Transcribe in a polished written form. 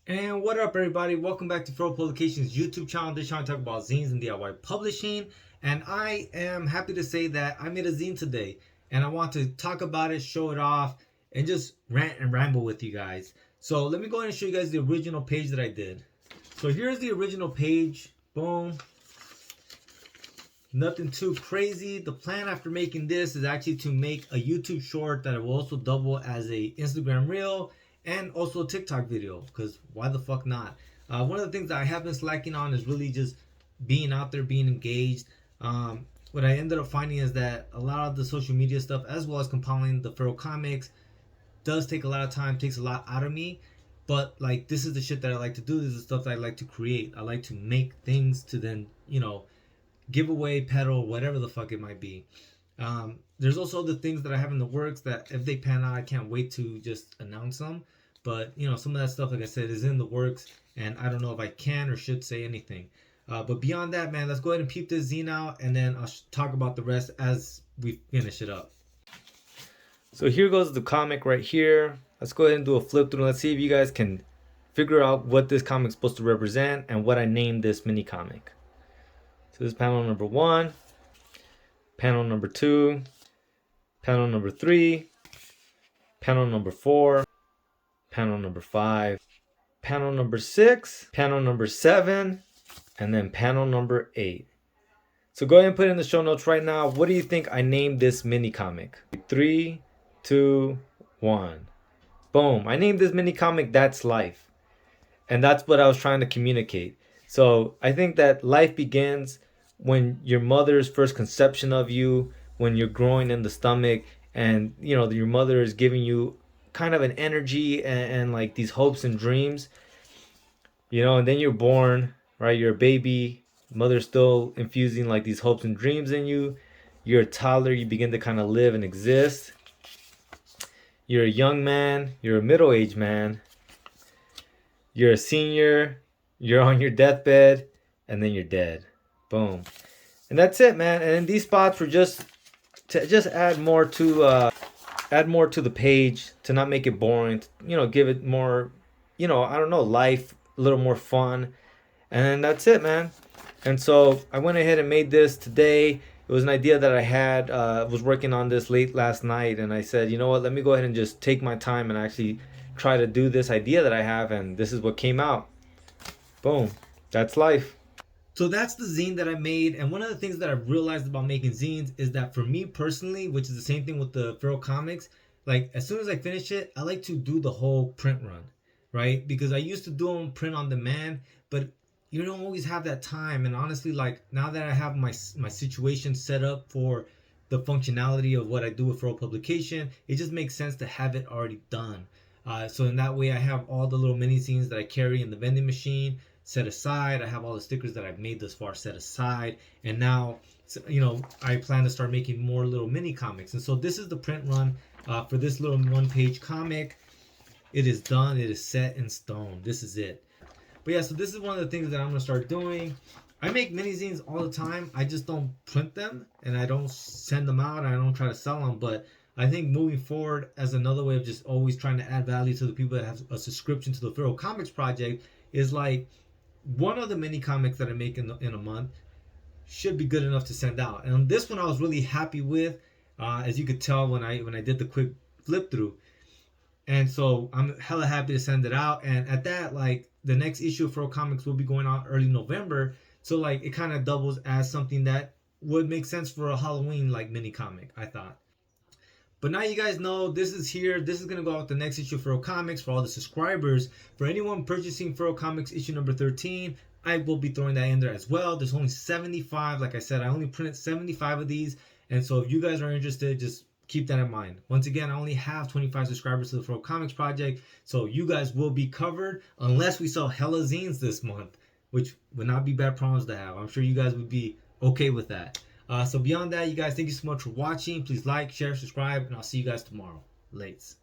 And what up, everybody? Welcome back to Furrow Publications YouTube channel. This channel talk about zines and DIY publishing. And I am happy to say that I made a zine today, and I want to talk about it, show it off, and just rant and ramble with you guys. So let me go ahead and show you guys the original page that I did. So here's the original page. Boom. Nothing too crazy. The plan after making this is actually to make a YouTube short that will also double as a Instagram reel and also a TikTok video, because why the fuck not? One of the things that I have been slacking on is really just being out there, being engaged. What I ended up finding is that a lot of the social media stuff, as well as compiling the Furrow comics, does take a lot of time, takes a lot out of me. But like, this is the shit that I like to do. This is the stuff that I like to create. I like to make things to then, give away, peddle, whatever the fuck it might be. There's also the things that I have in the works that if they pan out, I can't wait to just announce them. But some of that stuff, like I said, is in the works, and I don't know if I can or should say anything. But beyond that, man, let's go ahead and peep this zine out, and then I'll talk about the rest as we finish it up. So here goes the comic right here. Let's go ahead and do a flip through. Let's see if you guys can figure out what this comic is supposed to represent and what I named this mini comic. So this is panel number 1, panel number 2, panel number 3, panel number 4, panel number 5, panel number 6, panel number 7, and then panel number 8. So go ahead and put in the show notes right now. What do you think I named this mini comic? 3, 2, 1. Boom. I named this mini comic That's Life. And that's what I was trying to communicate. So I think that life begins when your mother's first conception of you, when you're growing in the stomach, and your mother is giving you kind of an energy and like these hopes and dreams, and then you're born, right? You're a baby, mother's still infusing like these hopes and dreams in you. You're a toddler, you begin to kind of live and exist. You're a young man, you're a middle-aged man, you're a senior, you're on your deathbed, and then you're dead. Boom. And that's it, man. And in these spots were just to add more to the page, to not make it boring, give it more, I don't know, life, a little more fun. And that's it, man. And so I went ahead and made this today. It was an idea that I had, was working on this late last night, and I said, you know what, let me go ahead and just take my time and actually try to do this idea that I have, and this is what came out. Boom. That's life. So that's the zine that I made, and one of the things that I've realized about making zines is that for me personally, which is the same thing with the Furrow comics, like as soon as I finish it, I like to do the whole print run, right? Because I used to do them print on demand, but you don't always have that time. And honestly, like now that I have my situation set up for the functionality of what I do with Furrow publication, it just makes sense to have it already done. So in that way, I have all the little mini zines that I carry in the vending machine set aside. I have all the stickers that I've made thus far set aside, and now I plan to start making more little mini comics. And so this is the print run for this little one-page comic. It is done. It is set in stone. This is it. But yeah, so this is one of the things that I'm gonna start doing. I make mini zines all the time. I just don't print them, and I don't send them out. I don't try to sell them. But I think moving forward, as another way of just always trying to add value to the people that have a subscription to the Furrow Comics project, is like one of the mini comics that I make in a month should be good enough to send out. And this one I was really happy with, as you could tell when I did the quick flip through. And so I'm hella happy to send it out. And at that, like the next issue of Furrow Comics will be going out early November. So like it kind of doubles as something that would make sense for a Halloween like mini comic, I thought. But now you guys know this is here. This is going to go out with the next issue of Furrow Comics for all the subscribers. For anyone purchasing Furrow Comics issue number 13, I will be throwing that in there as well. There's only 75. Like I said, I only printed 75 of these. And so if you guys are interested, just keep that in mind. Once again, I only have 25 subscribers to the Furrow Comics project. So you guys will be covered unless we sell hella zines this month, which would not be bad problems to have. I'm sure you guys would be okay with that. So beyond that, you guys, thank you so much for watching. Please like, share, subscribe, and I'll see you guys tomorrow. Lates.